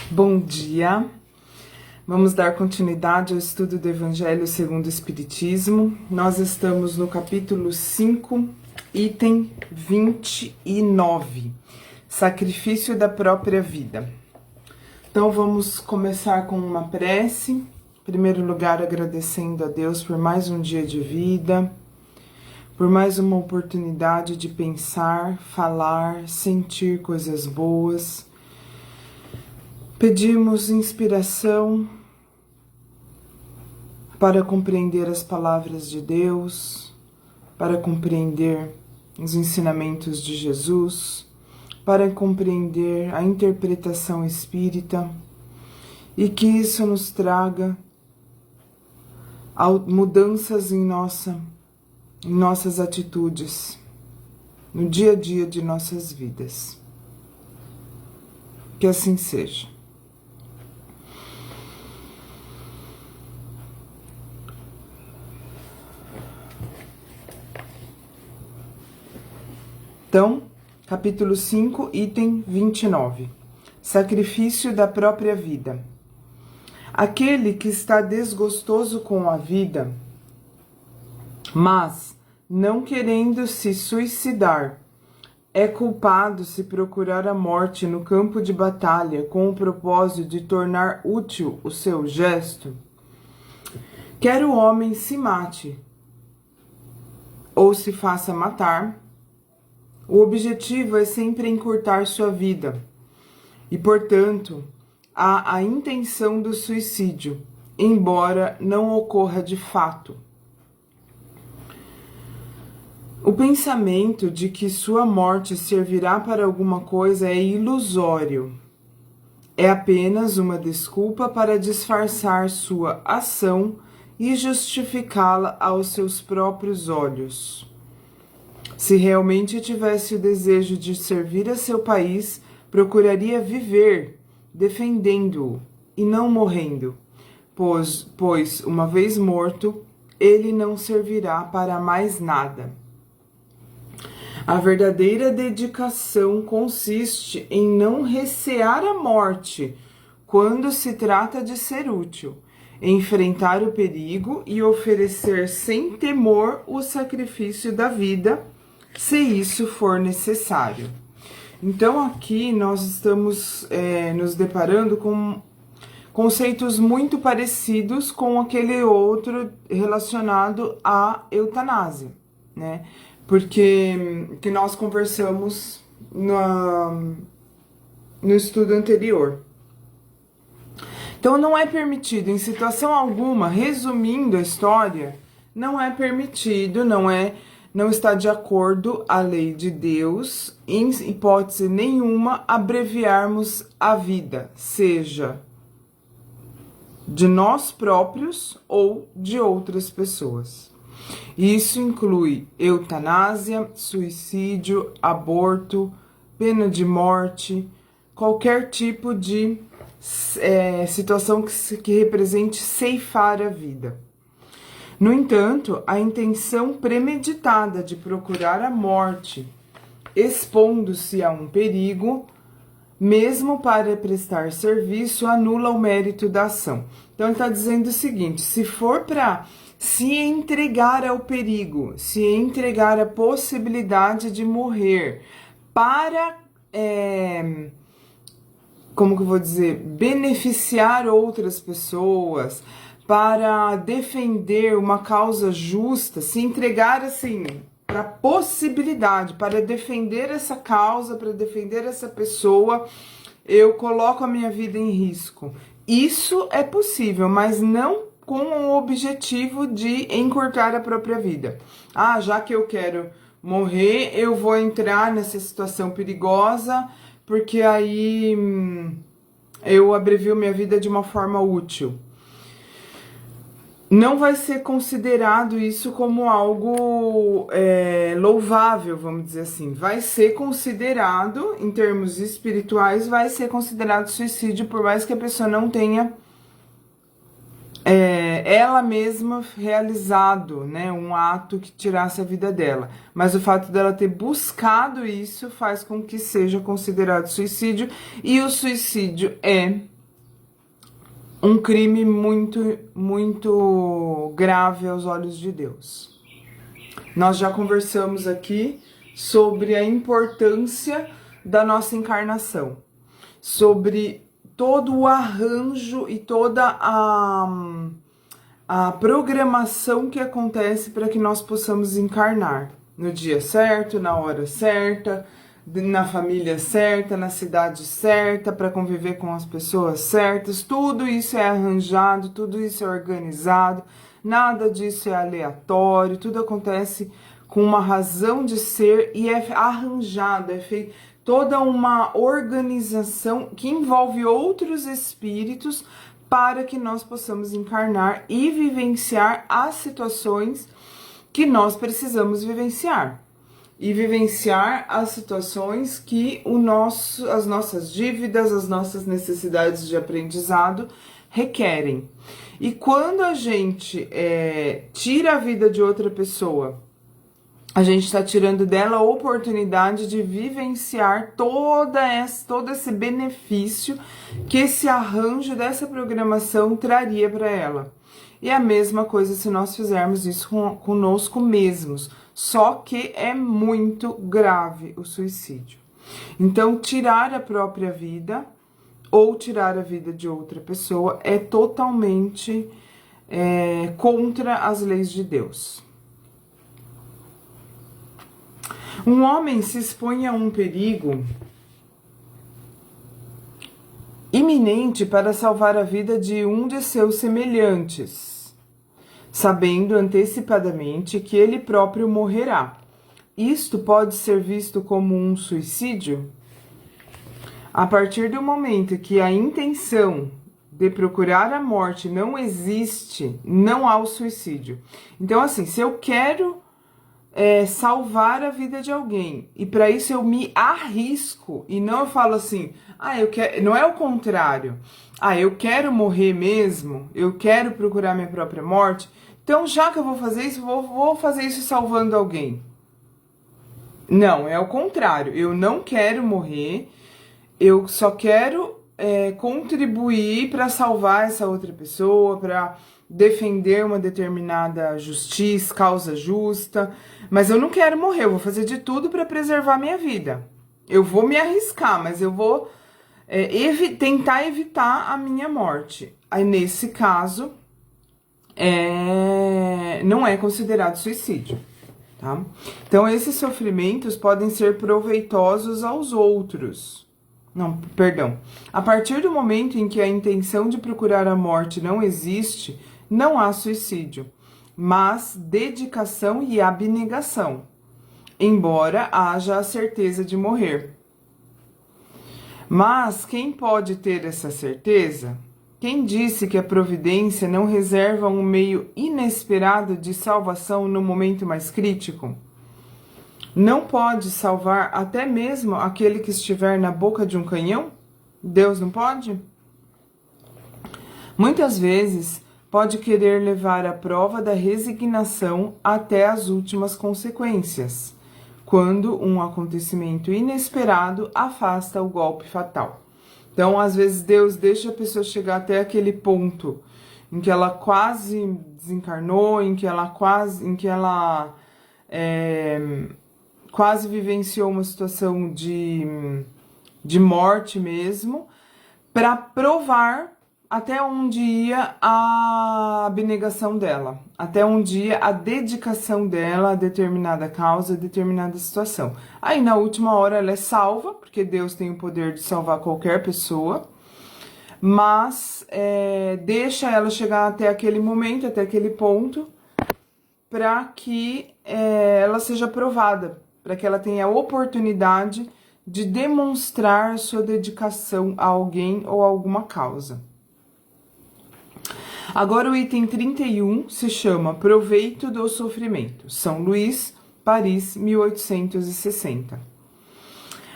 Bom dia, vamos dar continuidade ao estudo do Evangelho segundo o Espiritismo. Nós estamos no capítulo 5, item 29, Sacrifício da própria vida. Então vamos começar com uma prece, em primeiro lugar agradecendo a Deus por mais um dia de vida, por mais uma oportunidade de pensar, falar, sentir coisas boas. Pedimos inspiração para compreender as palavras de Deus, para compreender os ensinamentos de Jesus, para compreender a interpretação espírita e que isso nos traga mudanças em nossas atitudes, no dia a dia de nossas vidas. Que assim seja. Então, capítulo 5, item 29. Sacrifício da própria vida. Aquele que está desgostoso com a vida, mas não querendo se suicidar, é culpado se procurar a morte no campo de batalha com o propósito de tornar útil o seu gesto. Quer o homem se mate ou se faça matar, o objetivo é sempre encurtar sua vida e, portanto, há a intenção do suicídio, embora não ocorra de fato. O pensamento de que sua morte servirá para alguma coisa é ilusório. É apenas uma desculpa para disfarçar sua ação e justificá-la aos seus próprios olhos. Se realmente tivesse o desejo de servir a seu país, procuraria viver defendendo-o e não morrendo, pois, uma vez morto, ele não servirá para mais nada. A verdadeira dedicação consiste em não recear a morte quando se trata de ser útil, enfrentar o perigo e oferecer sem temor o sacrifício da vida, se isso for necessário. Então aqui nós estamos nos deparando com conceitos muito parecidos com aquele outro relacionado à eutanásia, né? Porque que nós conversamos no estudo anterior. Então não é permitido em situação alguma, resumindo a história, não é permitido, não está de acordo a lei de Deus, em hipótese nenhuma, abreviarmos a vida, seja de nós próprios ou de outras pessoas. Isso inclui eutanásia, suicídio, aborto, pena de morte, qualquer tipo de situação que represente ceifar a vida. No entanto, a intenção premeditada de procurar a morte, expondo-se a um perigo, mesmo para prestar serviço, anula o mérito da ação. Então, ele está dizendo o seguinte: se for para se entregar ao perigo, se entregar à possibilidade de morrer para, como que eu vou dizer, beneficiar outras pessoas, para defender uma causa justa, se entregar assim para a possibilidade, para defender essa causa, para defender essa pessoa, eu coloco a minha vida em risco. Isso é possível, mas não com o objetivo de encurtar a própria vida. Ah, já que eu quero morrer, eu vou entrar nessa situação perigosa, porque aí eu abrevio minha vida de uma forma útil. Não vai ser considerado isso como algo louvável, vamos dizer assim. Vai ser considerado, em termos espirituais, vai ser considerado suicídio, por mais que a pessoa não tenha ela mesma realizado, né, um ato que tirasse a vida dela. Mas o fato dela ter buscado isso faz com que seja considerado suicídio, e o suicídio é um crime muito, muito grave aos olhos de Deus. Nós já conversamos aqui sobre a importância da nossa encarnação, sobre todo o arranjo e toda a programação que acontece para que nós possamos encarnar no dia certo, na hora certa, na família certa, na cidade certa, para conviver com as pessoas certas. Tudo isso é arranjado, tudo isso é organizado, nada disso é aleatório, tudo acontece com uma razão de ser e é arranjado, é feito toda uma organização que envolve outros espíritos para que nós possamos encarnar e vivenciar as situações que nós precisamos vivenciar. E vivenciar as situações que as nossas dívidas, as nossas necessidades de aprendizado requerem. E quando a gente tira a vida de outra pessoa, a gente está tirando dela a oportunidade de vivenciar todo esse benefício que esse arranjo dessa programação traria para ela. E a mesma coisa se nós fizermos isso conosco mesmos, só que é muito grave o suicídio. Então, tirar a própria vida ou tirar a vida de outra pessoa é totalmente contra as leis de Deus. Um homem se expõe a um perigo iminente para salvar a vida de um de seus semelhantes, sabendo antecipadamente que ele próprio morrerá. Isto pode ser visto como um suicídio? A partir do momento que a intenção de procurar a morte não existe, não há o suicídio. Então, assim, se eu quero salvar a vida de alguém, e para isso eu me arrisco, e não eu falo assim, eu quero, não é o contrário, eu quero morrer mesmo, eu quero procurar minha própria morte, então já que eu vou fazer isso, vou fazer isso salvando alguém. Não, é o contrário, eu não quero morrer, eu só quero contribuir para salvar essa outra pessoa, para defender uma determinada justiça, causa justa, mas eu não quero morrer, eu vou fazer de tudo para preservar minha vida. Eu vou me arriscar, mas eu vou tentar evitar a minha morte. Aí, nesse caso, não é considerado suicídio, tá? Então, esses sofrimentos podem ser proveitosos aos outros. Não, perdão. A partir do momento em que a intenção de procurar a morte não existe, não há suicídio, mas dedicação e abnegação, embora haja a certeza de morrer. Mas quem pode ter essa certeza? Quem disse que a providência não reserva um meio inesperado de salvação no momento mais crítico? Não pode salvar até mesmo aquele que estiver na boca de um canhão? Deus não pode? Muitas vezes pode querer levar a prova da resignação até as últimas consequências, quando um acontecimento inesperado afasta o golpe fatal. Então, às vezes, Deus deixa a pessoa chegar até aquele ponto em que ela quase desencarnou, em que ela quase vivenciou uma situação de morte mesmo, para provar até onde ia a abnegação dela, até onde ia a dedicação dela a determinada causa, a determinada situação. Aí, na última hora, ela é salva, porque Deus tem o poder de salvar qualquer pessoa, mas deixa ela chegar até aquele momento, até aquele ponto, para que ela seja provada, para que ela tenha a oportunidade de demonstrar sua dedicação a alguém ou a alguma causa. Agora o item 31 se chama Proveito do Sofrimento. São Luís, Paris, 1860.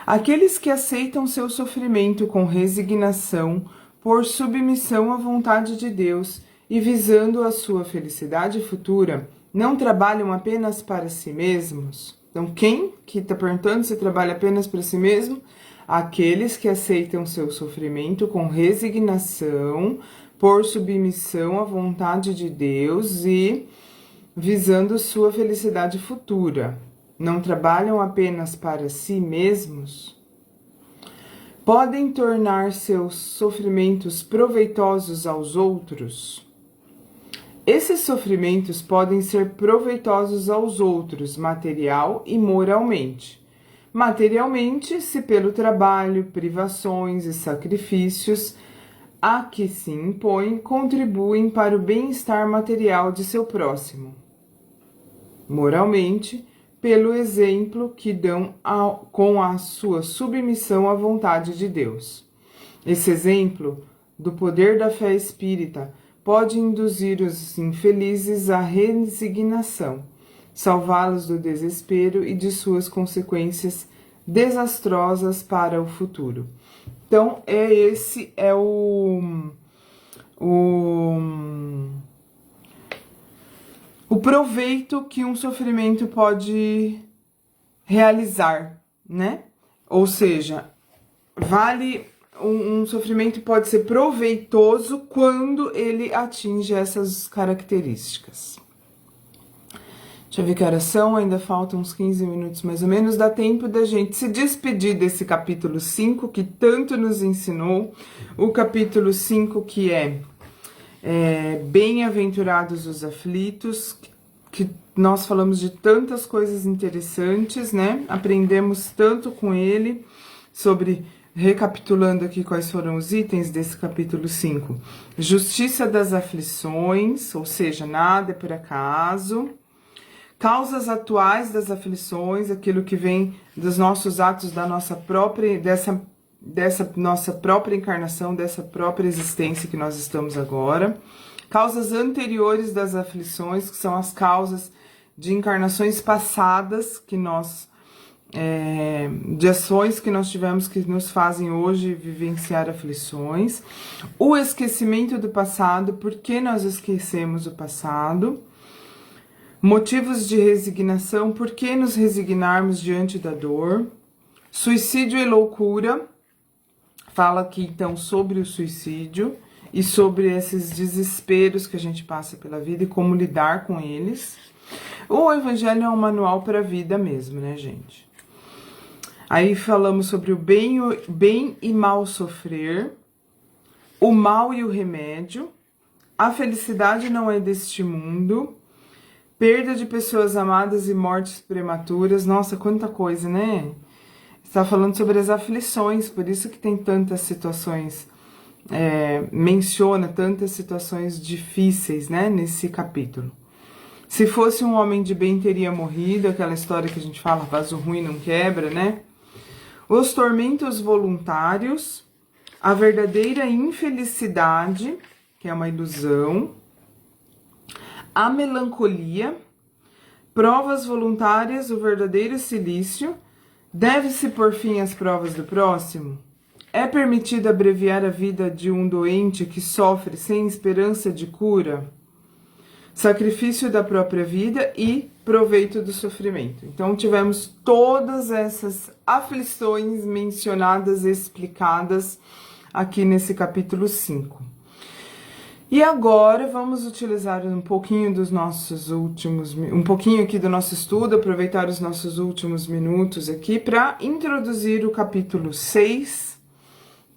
Aqueles que aceitam seu sofrimento com resignação, por submissão à vontade de Deus e visando a sua felicidade futura, não trabalham apenas para si mesmos. Então, quem que está perguntando se trabalha apenas para si mesmo? Aqueles que aceitam seu sofrimento com resignação, por submissão à vontade de Deus e visando sua felicidade futura. Não trabalham apenas para si mesmos? Podem tornar seus sofrimentos proveitosos aos outros? Esses sofrimentos podem ser proveitosos aos outros, material e moralmente. Materialmente, se pelo trabalho, privações e sacrifícios a que se impõem contribuem para o bem-estar material de seu próximo. Moralmente, pelo exemplo que dão com a sua submissão à vontade de Deus. Esse exemplo do poder da fé espírita pode induzir os infelizes à resignação, salvá-los do desespero e de suas consequências desastrosas para o futuro. Então, esse é o proveito que um sofrimento pode realizar, né? Ou seja, um sofrimento pode ser proveitoso quando ele atinge essas características. Deixa eu ver que horas são, ainda faltam uns 15 minutos mais ou menos, dá tempo da gente se despedir desse capítulo 5 que tanto nos ensinou, o capítulo 5 que é Bem-aventurados os aflitos, que nós falamos de tantas coisas interessantes, né? Aprendemos tanto com ele sobre, recapitulando aqui quais foram os itens desse capítulo 5. Justiça das aflições, ou seja, nada é por acaso. Causas atuais das aflições, aquilo que vem dos nossos atos, da nossa própria, dessa nossa própria encarnação, dessa própria existência que nós estamos agora. Causas anteriores das aflições, que são as causas de encarnações passadas, que nós, de ações que nós tivemos que nos fazem hoje vivenciar aflições. O esquecimento do passado, por que nós esquecemos o passado. Motivos de resignação, por que nos resignarmos diante da dor? Suicídio e loucura, fala aqui então sobre o suicídio e sobre esses desesperos que a gente passa pela vida e como lidar com eles. O Evangelho é um manual para a vida mesmo, né, gente? Aí falamos sobre o bem e mal sofrer, o mal e o remédio, a felicidade não é deste mundo, perda de pessoas amadas e mortes prematuras. Nossa, quanta coisa, né? Está falando sobre as aflições, por isso que tem tantas situações, menciona tantas situações difíceis, né, nesse capítulo. Se fosse um homem de bem, teria morrido, aquela história que a gente fala, vaso ruim não quebra, né? Os tormentos voluntários, a verdadeira infelicidade, que é uma ilusão, a melancolia, provas voluntárias, o verdadeiro cilício, deve-se pôr fim às provas do próximo? É permitido abreviar a vida de um doente que sofre sem esperança de cura? Sacrifício da própria vida e proveito do sofrimento. Então, tivemos todas essas aflições mencionadas e explicadas aqui nesse capítulo 5. E agora vamos utilizar um pouquinho um pouquinho aqui do nosso estudo, aproveitar os nossos últimos minutos aqui para introduzir o capítulo 6,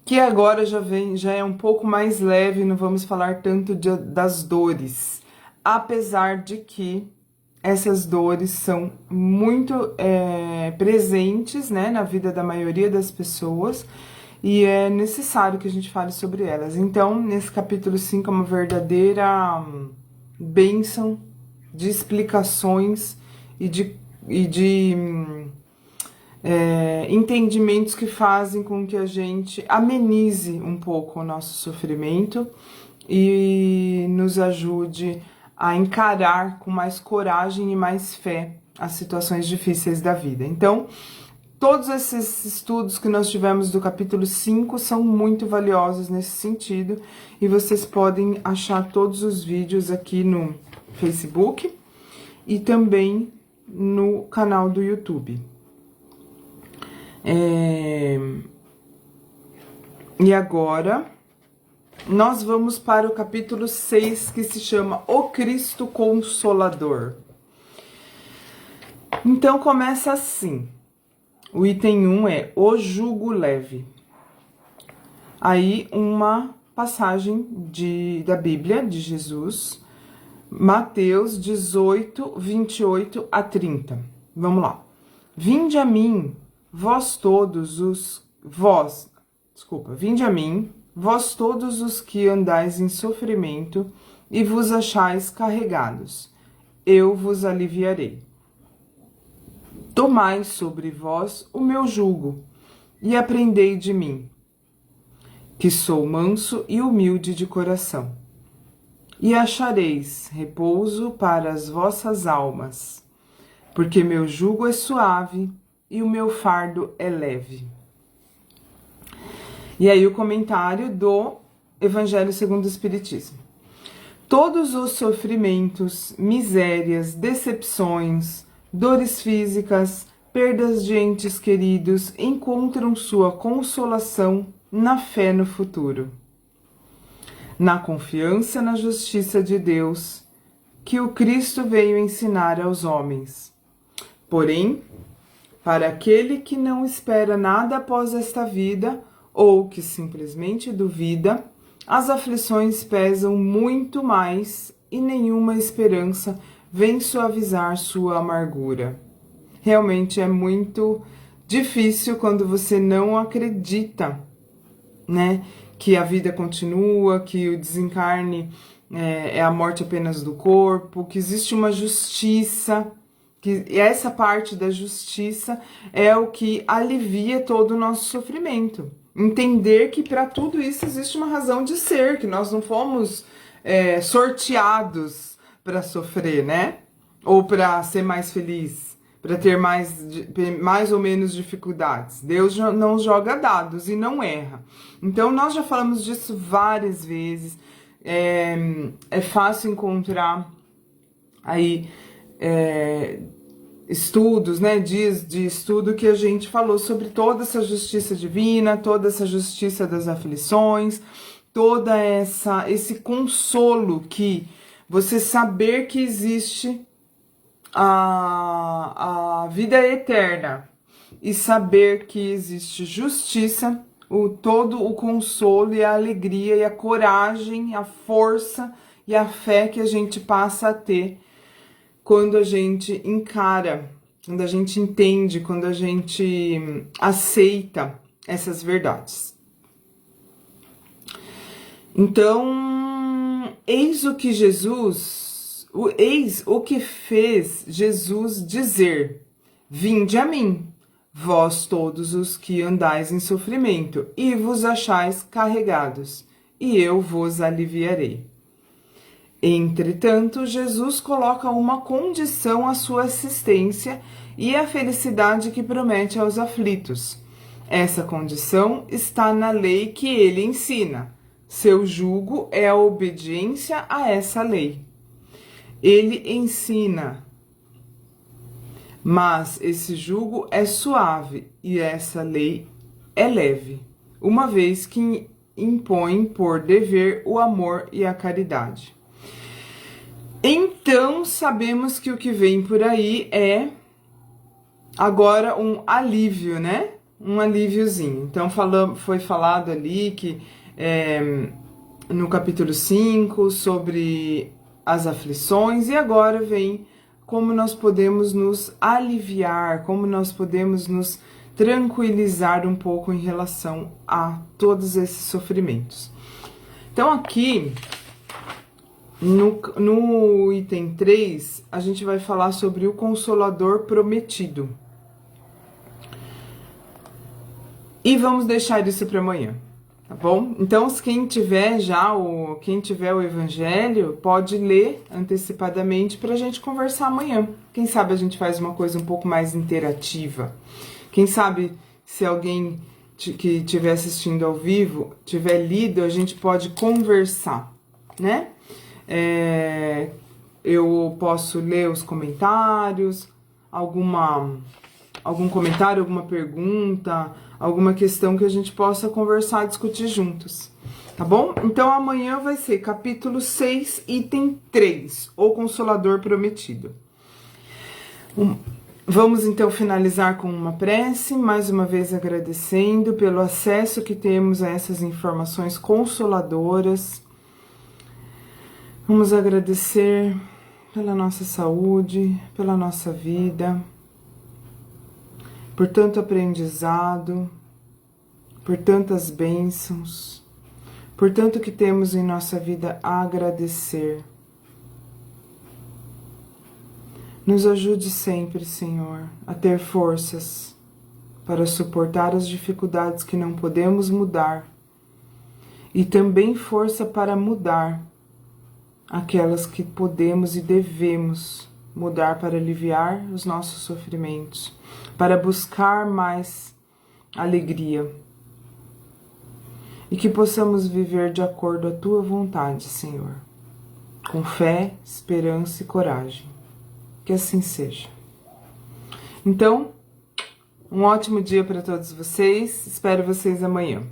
que agora já é um pouco mais leve, não vamos falar tanto das dores, apesar de que essas dores são muito presentes, né, na vida da maioria das pessoas, e é necessário que a gente fale sobre elas. Então, nesse capítulo 5 é uma verdadeira bênção de explicações e de entendimentos que fazem com que a gente amenize um pouco o nosso sofrimento e nos ajude a encarar com mais coragem e mais fé as situações difíceis da vida. Então, todos esses estudos que nós tivemos do capítulo 5 são muito valiosos nesse sentido, e vocês podem achar todos os vídeos aqui no Facebook e também no canal do YouTube. E agora nós vamos para o capítulo 6, que se chama O Cristo Consolador. Então começa assim. O item 1 é o jugo leve. Aí uma passagem da Bíblia de Jesus, Mateus 18, 28 a 30. Vamos lá. Vinde a mim, vós todos os que andais em sofrimento e vos achais carregados, eu vos aliviarei. Tomai sobre vós o meu jugo e aprendei de mim, que sou manso e humilde de coração, e achareis repouso para as vossas almas, porque meu jugo é suave e o meu fardo é leve. E aí o comentário do Evangelho segundo o Espiritismo. Todos os sofrimentos, misérias, decepções, dores físicas, perdas de entes queridos encontram sua consolação na fé no futuro, na confiança na justiça de Deus, que o Cristo veio ensinar aos homens. Porém, para aquele que não espera nada após esta vida, ou que simplesmente duvida, as aflições pesam muito mais e nenhuma esperança vem suavizar sua amargura. Realmente é muito difícil quando você não acredita, né, que a vida continua, que o desencarne é a morte apenas do corpo, que existe uma justiça, que essa parte da justiça é o que alivia todo o nosso sofrimento. Entender que para tudo isso existe uma razão de ser, que nós não fomos sorteados para sofrer, né? Ou para ser mais feliz, para ter mais ou menos dificuldades. Deus não joga dados e não erra. Então, nós já falamos disso várias vezes. É fácil encontrar aí estudos, né? Dias de estudo que a gente falou sobre toda essa justiça divina, toda essa justiça das aflições, toda esse consolo que você saber que existe a vida eterna e saber que existe justiça, todo o consolo e a alegria e a coragem, a força e a fé que a gente passa a ter quando a gente encara, quando a gente entende, quando a gente aceita essas verdades. Então, eis o que fez Jesus dizer: vinde a mim, vós todos os que andais em sofrimento e vos achais carregados, e eu vos aliviarei. Entretanto, Jesus coloca uma condição à sua assistência e à felicidade que promete aos aflitos. Essa condição está na lei que ele ensina. Seu jugo é a obediência a essa lei. Ele ensina, mas esse jugo é suave e essa lei é leve, uma vez que impõe por dever o amor e a caridade. Então, sabemos que o que vem por aí é agora um alívio, né? Um alíviozinho. Então, foi falado ali que no capítulo 5 sobre as aflições, e agora vem como nós podemos nos aliviar, como nós podemos nos tranquilizar um pouco em relação a todos esses sofrimentos. Então, aqui no item 3, a gente vai falar sobre o Consolador Prometido. E vamos deixar isso para amanhã, tá bom? Então, quem tiver o Evangelho, pode ler antecipadamente para a gente conversar amanhã. Quem sabe a gente faz uma coisa um pouco mais interativa. Quem sabe, se alguém que estiver assistindo ao vivo tiver lido, a gente pode conversar, né? Eu posso ler os comentários, algum comentário, alguma pergunta, alguma questão que a gente possa conversar, discutir juntos. Tá bom? Então amanhã vai ser capítulo 6, item 3, o Consolador Prometido. Vamos então finalizar com uma prece, mais uma vez agradecendo pelo acesso que temos a essas informações consoladoras. Vamos agradecer pela nossa saúde, pela nossa vida, por tanto aprendizado, por tantas bênçãos, por tanto que temos em nossa vida a agradecer. Nos ajude sempre, Senhor, a ter forças para suportar as dificuldades que não podemos mudar e também força para mudar aquelas que podemos e devemos mudar para aliviar os nossos sofrimentos, para buscar mais alegria e que possamos viver de acordo à Tua vontade, Senhor, com fé, esperança e coragem. Que assim seja. Então, um ótimo dia para todos vocês. Espero vocês amanhã.